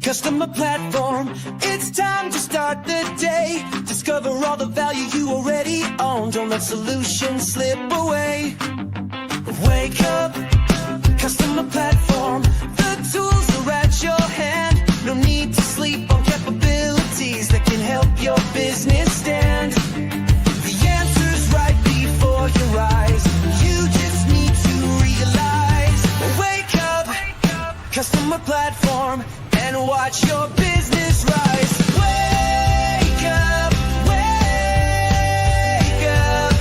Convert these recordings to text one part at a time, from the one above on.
Customer platform, it's time to start the day. Discover all the value you already own. Don't let solutions slip away. Wake up, customer platform. The tools are at your hand. No need to sleep on capabilities that can help your business stand. The answer's right before your eyes. You just need to realize. Wake up, customer platform, and watch your business rise. Wake up, wake up.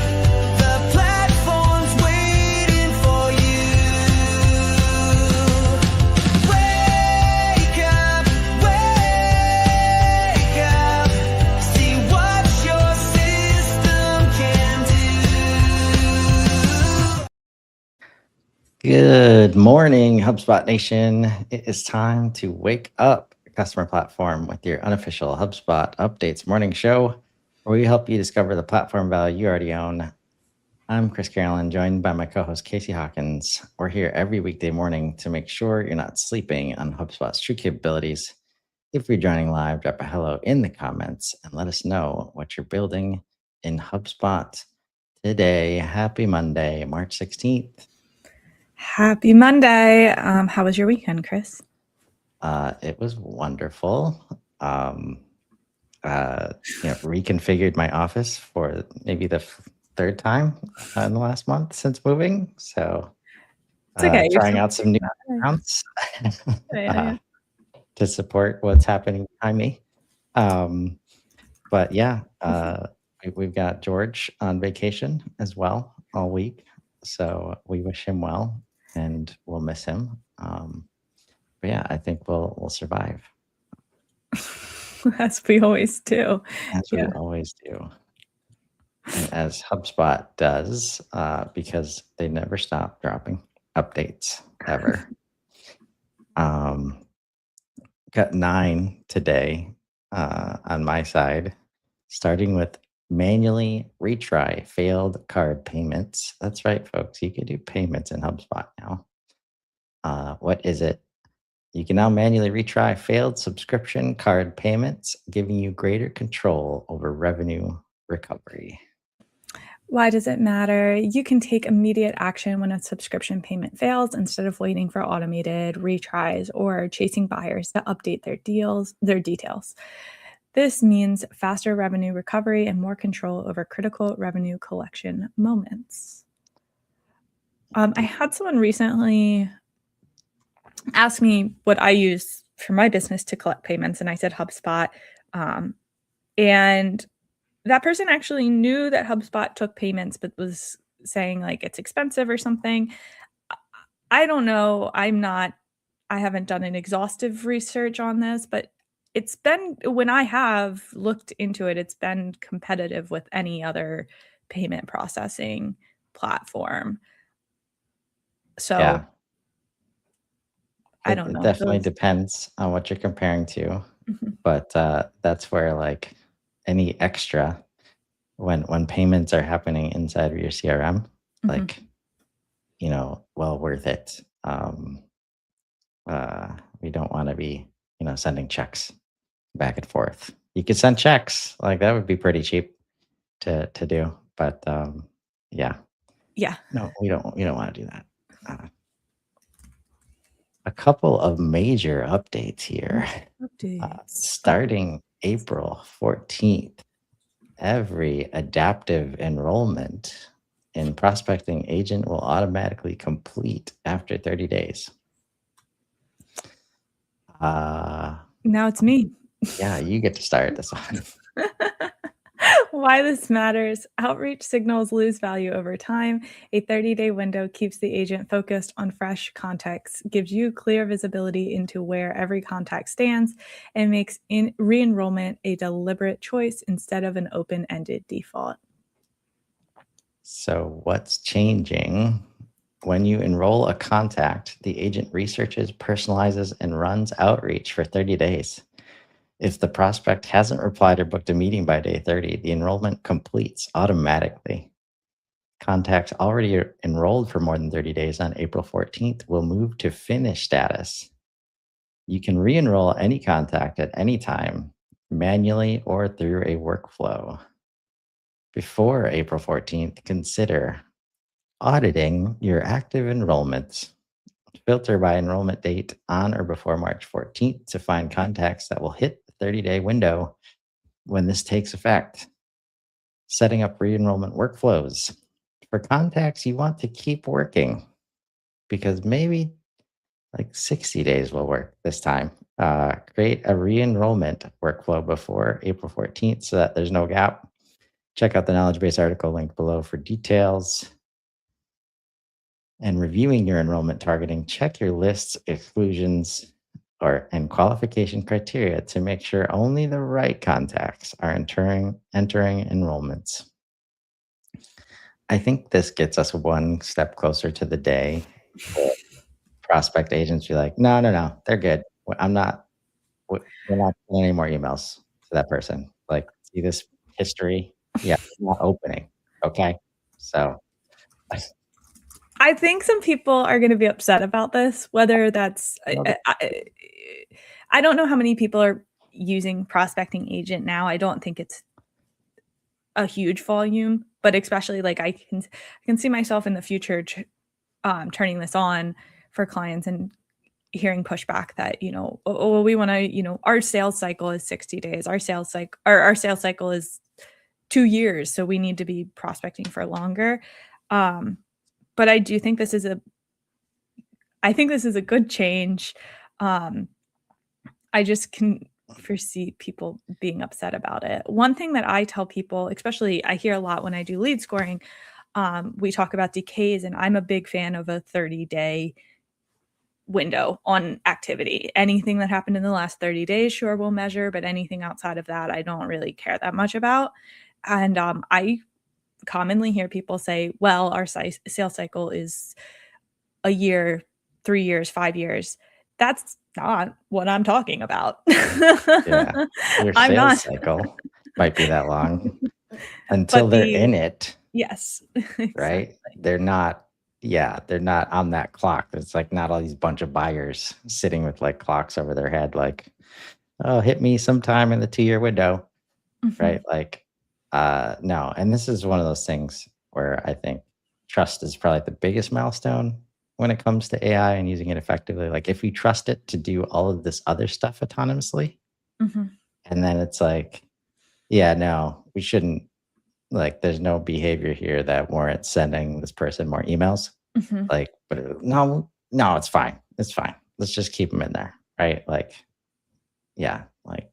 The platform's waiting for you. Wake up, wake up. See what your system can do. Good morning, HubSpot Nation. It is time to wake up customer platform with your unofficial HubSpot updates morning show, where we help you discover the platform value you already own. I'm Chris Carolyn, joined by my co-host Casey Hawkins. We're here every weekday morning to make sure you're not sleeping on HubSpot's true capabilities. If you're joining live, drop a hello in the comments and let us know what you're building in HubSpot today. Happy Monday, March 16th. Happy Monday. How was your weekend, Chris? It was wonderful. Reconfigured my office for maybe the third time in the last month since moving. So It's okay. Trying out some new accounts to support what's happening behind me. But yeah, we've got George on vacation as well all week. So we wish him well and we'll miss him. But yeah, I think we'll survive. As we always do. As we always do. And as HubSpot does, because they never stop dropping updates ever. Got 9 today on my side, starting with manually retry failed card payments. That's right, folks. You can do payments in HubSpot now. What is it? You can now manually retry failed subscription card payments, giving you greater control over revenue recovery. Why does it matter? You can take immediate action when a subscription payment fails instead of waiting for automated retries or chasing buyers to update their details. This means faster revenue recovery and more control over critical revenue collection moments. I had someone recently ask me what I use for my business to collect payments, and I said HubSpot. And that person actually knew that HubSpot took payments, but was saying like it's expensive or something. I don't know. I haven't done an exhaustive research on this, but it's been, when I have looked into it, it's been competitive with any other payment processing platform. So yeah. I don't know. It definitely depends on what you're comparing to, but that's where like any extra, when payments are happening inside of your CRM, like, well worth it. We don't want to be, sending checks back and forth. You could send checks, like that would be pretty cheap to do, but yeah. No, we don't want to do that. A couple of major updates here. Starting April 14th, every adaptive enrollment in Prospecting Agent will automatically complete after 30 days. Now it's me. Yeah, you get to start this one. Why this matters. Outreach signals lose value over time. A 30-day window keeps the agent focused on fresh contacts, gives you clear visibility into where every contact stands, and makes re-enrollment a deliberate choice instead of an open-ended default. So what's changing? When you enroll a contact, the agent researches, personalizes, and runs outreach for 30 days. If the prospect hasn't replied or booked a meeting by day 30, the enrollment completes automatically. Contacts already enrolled for more than 30 days on April 14th will move to finish status. You can re enroll any contact at any time, manually or through a workflow. Before April 14th, consider auditing your active enrollments. Filter by enrollment date on or before March 14th to find contacts that will hit the 30-day window when this takes effect. Setting up re enrollment workflows. For contacts you want to keep working, because maybe like 60 days will work this time. Create a re enrollment workflow before April 14th so that there's no gap. Check out the knowledge base article linked below for details. And reviewing your enrollment targeting, check your lists, exclusions, and qualification criteria to make sure only the right contacts are entering enrollments. I think this gets us one step closer to the day where prospect agents be like, no, no, no, they're good. I'm not, we're not sending any more emails to that person. Like, see this history? Yeah, not opening. Okay. So, I think some people are going to be upset about this, whether that's, I don't know how many people are using Prospecting Agent now. I don't think it's a huge volume, but especially like I can see myself in the future turning this on for clients and hearing pushback that, oh, we want to, our sales cycle is 60 days. Our sales cycle is 2 years. So we need to be prospecting for longer. But I do think this is a good change. I just can foresee people being upset about it. One thing that I tell people, especially I hear a lot when I do lead scoring, we talk about decays, and I'm a big fan of a 30-day window on activity. Anything that happened in the last 30 days, sure, we'll measure, but anything outside of that, I don't really care that much about. And I commonly hear people say, well, our sales cycle is a year, 3 years, 5 years. That's not what I'm talking about. yeah, your I'm sales not. cycle might be that long until they're in it. Yes, Right? exactly. They're not on that clock. It's like not all these bunch of buyers sitting with like clocks over their head, like, oh, hit me sometime in the 2-year window. Right? Like, no. And this is one of those things where I think trust is probably the biggest milestone when it comes to AI and using it effectively. Like, if we trust it to do all of this other stuff autonomously, and then it's like, yeah, no, we shouldn't, like, there's no behavior here that warrants sending this person more emails. Like, but no, it's fine. It's fine. Let's just keep them in there. Right? Like, yeah, like,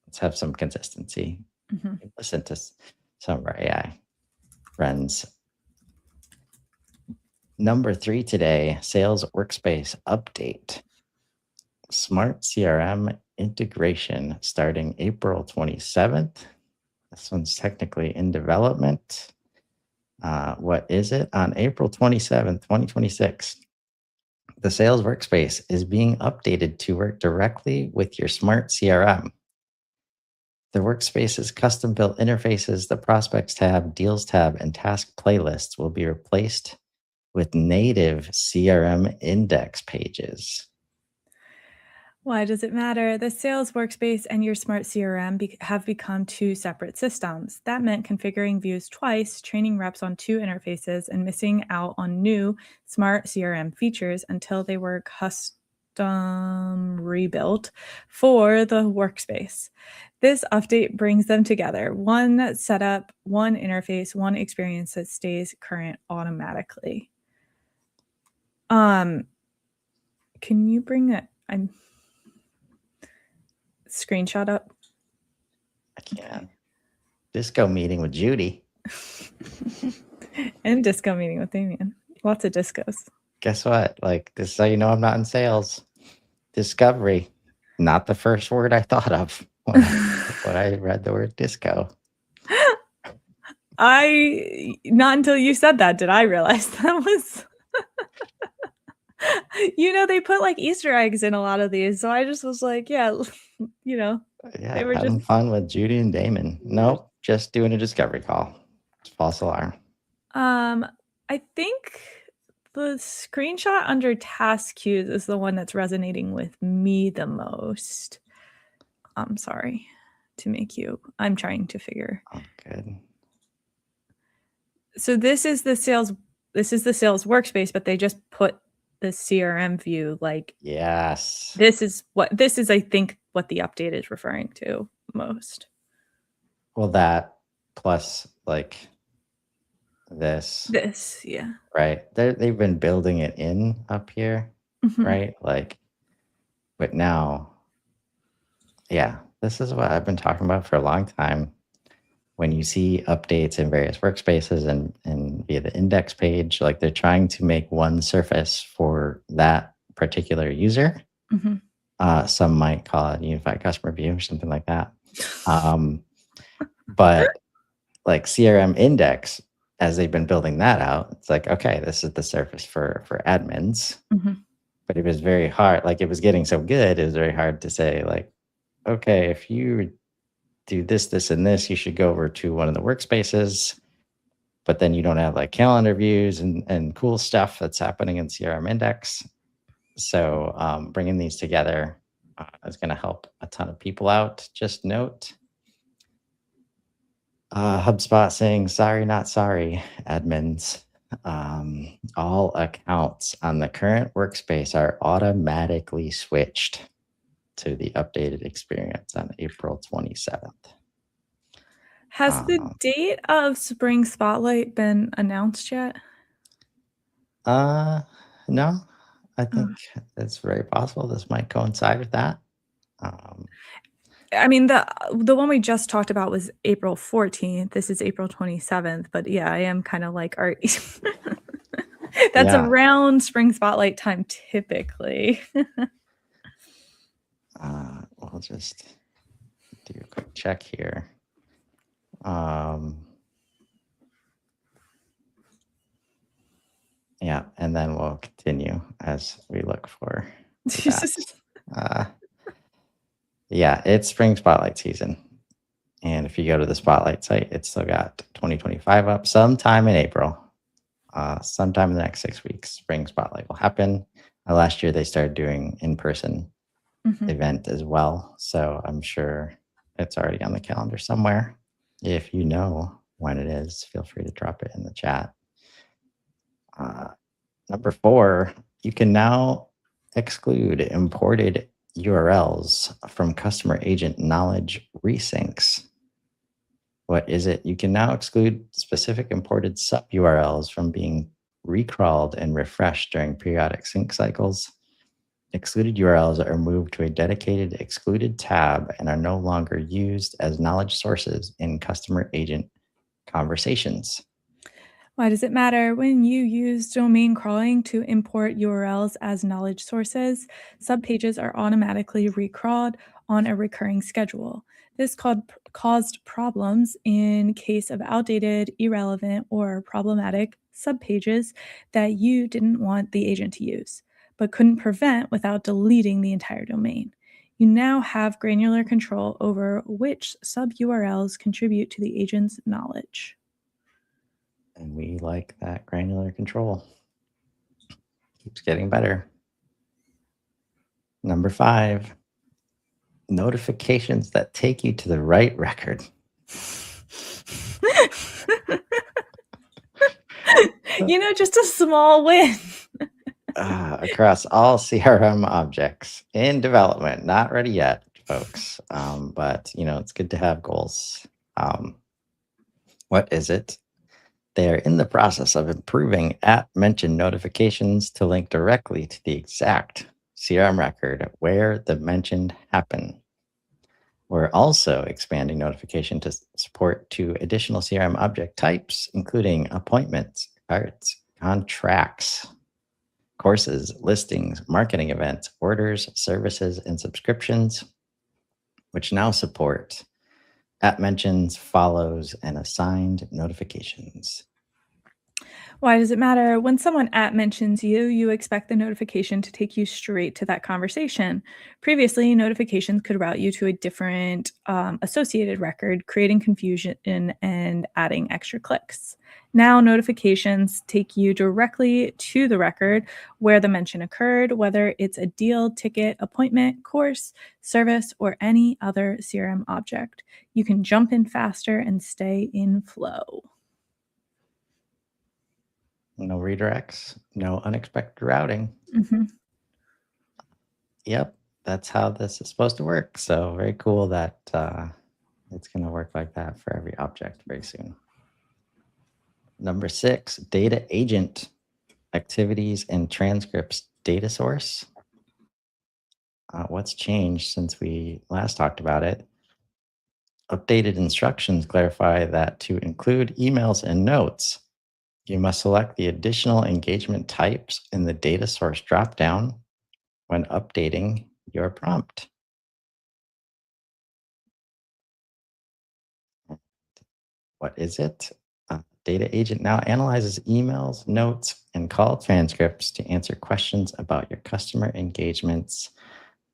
let's have some consistency. Listen to some of our AI friends. Number 3 today, sales workspace update. Smart CRM integration starting April 27th. This one's technically in development. What is it? On April 27th, 2026, the sales workspace is being updated to work directly with your smart CRM. The workspace's custom-built interfaces, the Prospects tab, Deals tab, and Task playlists will be replaced with native CRM index pages. Why does it matter? The sales workspace and your smart CRM have become 2 separate systems. That meant configuring views twice, training reps on 2 interfaces, and missing out on new smart CRM features until they were custom rebuilt for the workspace. This update brings them together. One setup, one interface, one experience that stays current automatically. Can you bring it? I'm screenshot up. I can. Disco meeting with Judy. And disco meeting with Damien. Lots of discos. Guess what? Like, this is how you know I'm not in sales. Discovery. Not the first word I thought of when I read the word disco. Not until you said that did I realize that was they put like Easter eggs in a lot of these. So I just was like, yeah, they Yeah, were just having fun with Judy and Damon. Nope, just doing a discovery call. It's false alarm. I think the screenshot under task queues is the one that's resonating with me the most. I'm sorry to make you. I'm trying to figure. Oh, good. So this is the sales workspace, but they just put the CRM view like Yes. this is I think what the update is referring to most. Well, that plus like this, Yeah. right? They've been building it in up here, Mhm. right? Like, but now, yeah, this is what I've been talking about for a long time. When you see updates in various workspaces and via the index page, like they're trying to make one surface for that particular user. Mhm. Some might call it unified customer view or something like that. But like CRM index, as they've been building that out, it's like, okay, this is the surface for admins. Mhm. But it was very hard. Like it was getting so good, it was very hard to say like, okay, if you do this, this, and this, you should go over to one of the workspaces. But then you don't have like calendar views and cool stuff that's happening in CRM index. So bringing these together is going to help a ton of people out. Just note, HubSpot saying, sorry, not sorry, admins. All accounts on the current workspace are automatically switched to the updated experience on April 27th. Has the date of Spring Spotlight been announced yet? No, I think it's very possible this might coincide with that. I mean, the one we just talked about was April 14th. This is April 27th, but yeah, I am kind of like, that's Yeah. around Spring Spotlight time typically. We'll just do a quick check here. Yeah, and then we'll continue as we look for that. Yeah, it's Spring Spotlight season. And if you go to the Spotlight site, it's still got 2025 up sometime in April. Sometime in the next 6 weeks, Spring Spotlight will happen. Last year, they started doing in-person event as well. So I'm sure it's already on the calendar somewhere. If you know when it is, feel free to drop it in the chat. Number 4, you can now exclude imported URLs from customer agent knowledge resyncs. What is it? You can now exclude specific imported sub URLs from being recrawled and refreshed during periodic sync cycles. Excluded URLs are moved to a dedicated excluded tab and are no longer used as knowledge sources in customer agent conversations. Why does it matter? When you use domain crawling to import URLs as knowledge sources, subpages are automatically recrawled on a recurring schedule. This caused problems in case of outdated, irrelevant, or problematic subpages that you didn't want the agent to use, but couldn't prevent without deleting the entire domain. You now have granular control over which sub-URLs contribute to the agent's knowledge. And we like that granular control. Keeps getting better. Number 5, notifications that take you to the right record. Just a small win. Across all CRM objects in development, not ready yet, folks. But it's good to have goals. What is it? They are in the process of improving @mentioned notifications to link directly to the exact CRM record where the mention happened. We're also expanding notification to support 2 additional CRM object types, including appointments, cards, contracts, courses, listings, marketing events, orders, services, and subscriptions, which now support at mentions, follows, and assigned notifications. Why does it matter? When someone at mentions you, you expect the notification to take you straight to that conversation. Previously, notifications could route you to a different associated record, creating confusion and adding extra clicks. Now, notifications take you directly to the record where the mention occurred, whether it's a deal, ticket, appointment, course, service, or any other CRM object. You can jump in faster and stay in flow. No redirects, no unexpected routing. Mhm. Yep, that's how this is supposed to work. So very cool that it's going to work like that for every object very soon. Number 6, data agent, activities and transcripts data source. What's changed since we last talked about it? Updated instructions clarify that to include emails and notes, you must select the additional engagement types in the data source dropdown when updating your prompt. What is it? Data agent now analyzes emails, notes, and call transcripts to answer questions about your customer engagements,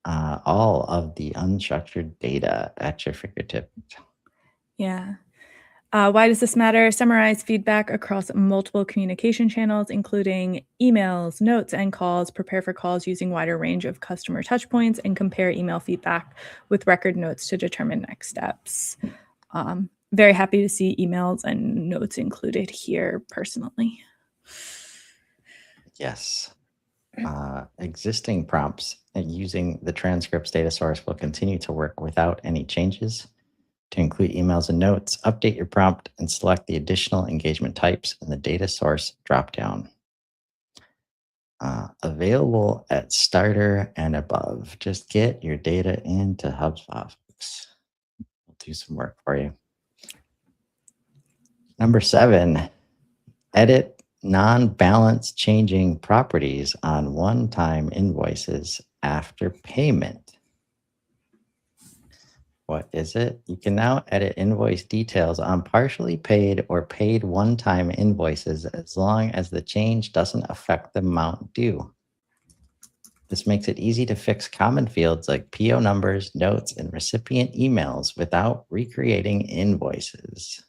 all of the unstructured data at your fingertips. Yeah. Why does this matter? Summarize feedback across multiple communication channels, including emails, notes, and calls. Prepare for calls using wider range of customer touchpoints, and compare email feedback with record notes to determine next steps. Very happy to see emails and notes included here personally. Yes. Existing prompts using the transcripts data source will continue to work without any changes. To include emails and notes, update your prompt and select the additional engagement types in the data source dropdown. Available at starter and above. Just get your data into HubSpot, folks. We'll do some work for you. Number 7, edit non-balance changing properties on one-time invoices after payment. What is it? You can now edit invoice details on partially paid or paid one-time invoices as long as the change doesn't affect the amount due. This makes it easy to fix common fields like PO numbers, notes, and recipient emails without recreating invoices.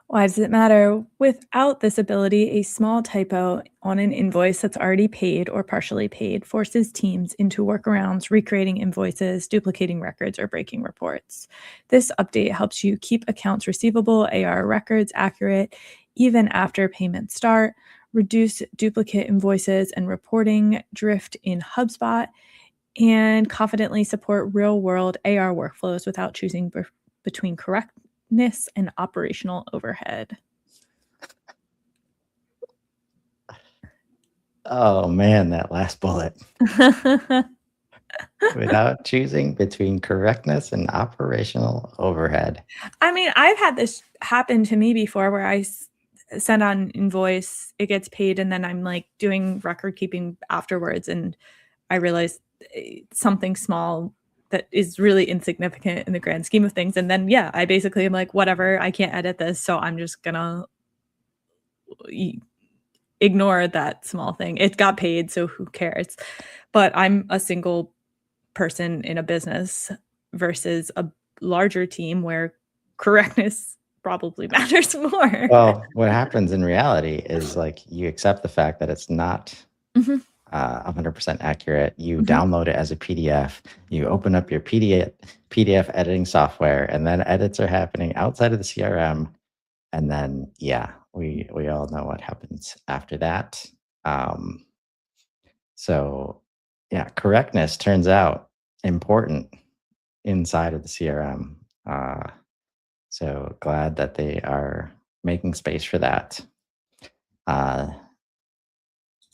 Why does it matter? Without this ability, a small typo on an invoice that's already paid or partially paid forces teams into workarounds, recreating invoices, duplicating records, or breaking reports. This update helps you keep accounts receivable, AR records accurate, even after payments start, reduce duplicate invoices and reporting drift in HubSpot, and confidently support real-world AR workflows without choosing between correctness and operational overhead. Oh man, that last bullet. Without choosing between correctness and operational overhead. I mean, I've had this happen to me before where I send out an invoice, it gets paid, and then I'm like doing record keeping afterwards, and I realize something small that is really insignificant in the grand scheme of things. And then, yeah, I basically am like, whatever, I can't edit this, so I'm just gonna ignore that small thing. It got paid, so who cares? But I'm a single person in a business versus a larger team where correctness probably matters more. Well, what happens in reality is like you accept the fact that it's not 100% accurate. You download it as a PDF. You open up your PDF editing software, and then edits are happening outside of the CRM. And then, yeah, we all know what happens after that. So, yeah, correctness turns out important inside of the CRM. So glad that they are making space for that.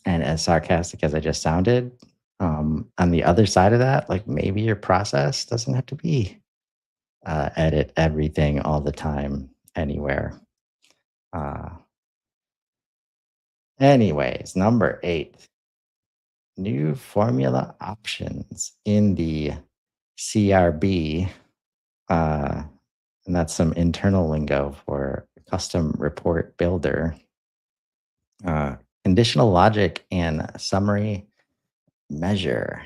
And as sarcastic as I just sounded, on the other side of that, like maybe your process doesn't have to be edit everything all the time anywhere. Anyways, number 8, new formula options in the CRB And that's some internal lingo for custom report builder. Uh, Conditional logic and summary measure.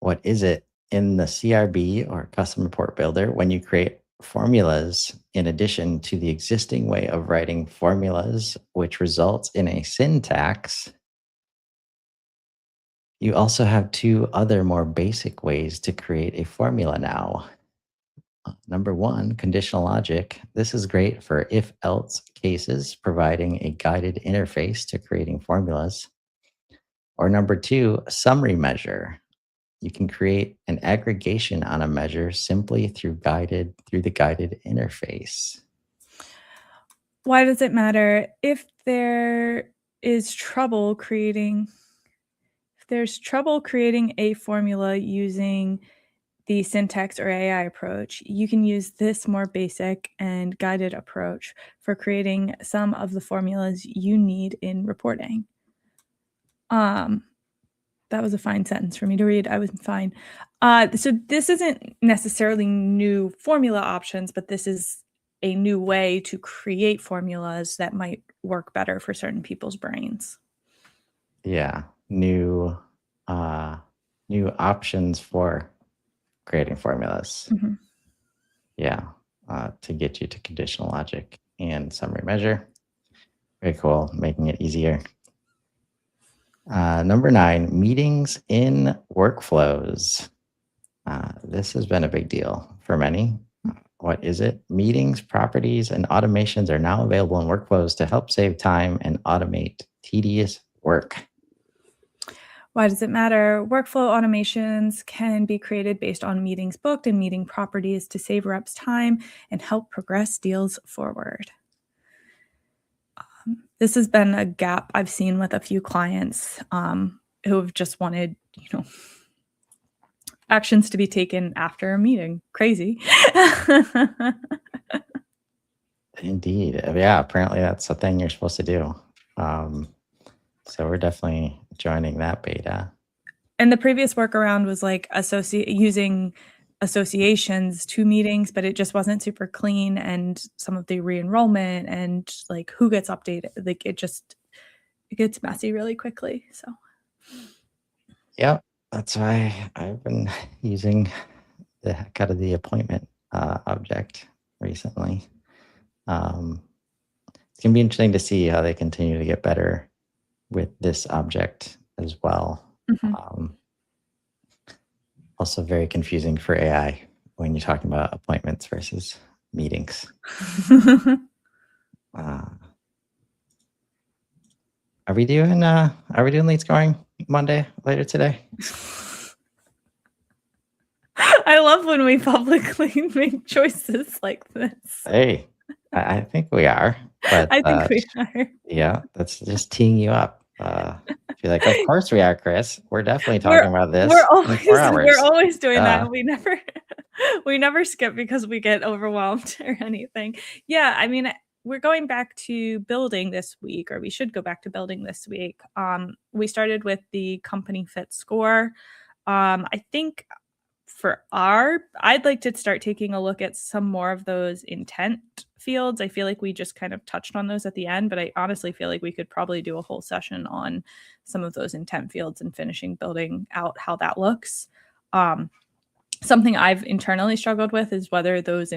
What is it in the CRB or custom report builder when you create formulas in addition to the existing way of writing formulas, which results in a syntax? You also have two other more basic ways to create a formula now. Number one, conditional logic. This is great for if else cases, providing a guided interface to creating formulas. Or number two, summary measure. You can create an aggregation on a measure simply through the guided interface. Why does it matter if there's trouble creating a formula using the syntax or AI approach? You can use this more basic and guided approach for creating some of the formulas you need in reporting. That was a fine sentence for me to read. I was fine. So this isn't necessarily new formula options, but this is a new way to create formulas that might work better for certain people's brains. Yeah, new options for creating formulas. Mhm. Yeah, to get you to conditional logic and summary measure. Very cool, making it easier. Number 9, meetings in workflows. This has been a big deal for many. What is it? Meetings, properties, and automations are now available in workflows to help save time and automate tedious work. Why does it matter? Workflow automations can be created based on meetings booked and meeting properties to save reps time and help progress deals forward. This has been a gap I've seen with a few clients who have just wanted, actions to be taken after a meeting. Crazy. Indeed. Yeah, apparently that's a thing you're supposed to do. So we're definitely joining that beta. And the previous workaround was like using associations to meetings, but it just wasn't super clean, and some of the re-enrollment and like who gets updated, like it gets messy really quickly. So Yep, that's why I've been using the heck out of the appointment object recently. It's going to be interesting to see how they continue to get better with this object as well. Also very confusing for AI when you're talking about appointments versus meetings. Are we doing lead scoring Monday later today? I love when we publicly make choices like this. Hey, I think we are. But I think we are. yeah, that's just teeing you up. Be like, of course we are, Chris. We're definitely talking about this in 4 hours. We're always doing that. We never skip because we get overwhelmed or anything. Yeah, I mean, we're going back to building this week, or we should go back to building this week. We started with the company fit score. I think I'd like to start taking a look at some more of those intent fields. I feel like we just kind of touched on those at the end, but I honestly feel like we could probably do a whole session on some of those intent fields and finishing building out how that looks. Something I've internally struggled with is whether those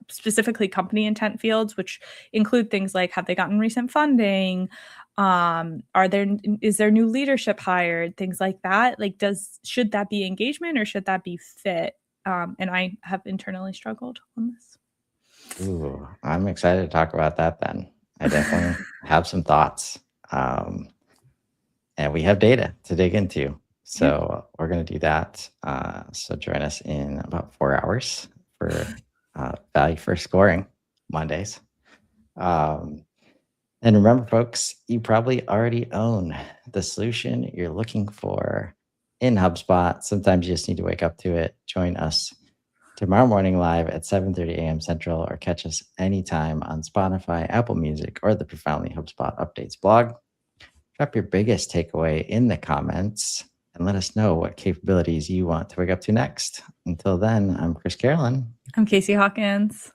specifically company intent fields, which include things like, have they gotten recent funding? Is there new leadership hired? Things like that. Like, should that be engagement or should that be fit? And I have internally struggled on this. Ooh, I'm excited to talk about that then. I definitely have some thoughts. And we have data to dig into. So we're going to do that. So join us in about 4 hours for value for scoring Mondays. And remember, folks, you probably already own the solution you're looking for in HubSpot. Sometimes you just need to wake up to it. Join us tomorrow morning live at 7:30 a.m. Central, or catch us anytime on Spotify, Apple Music, or the Profoundly HubSpot Updates blog. Drop your biggest takeaway in the comments, and let us know what capabilities you want to wake up to next. Until then, I'm Chris Carolyn. I'm Casey Hawkins.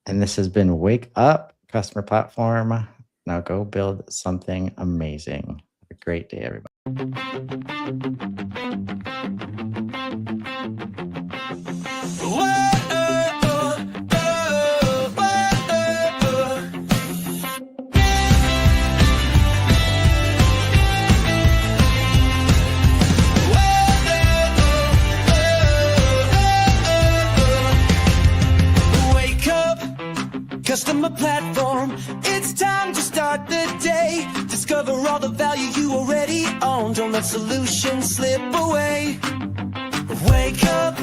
And this has been Wake Up Customer Platform. Now go build something amazing. Have a great day, everybody. Customer platform, it's time to start the day. Discover all the value you already own. Don't let solutions slip away. Wake up,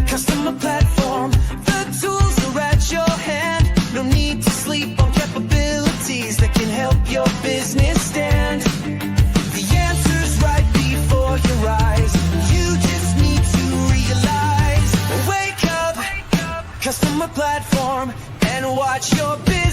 customer platform. The tools are at your hand. No need to sleep on capabilities that can help your business stand. The answer's right before your eyes. You just need to realize. Wake up, customer platform, and watch your business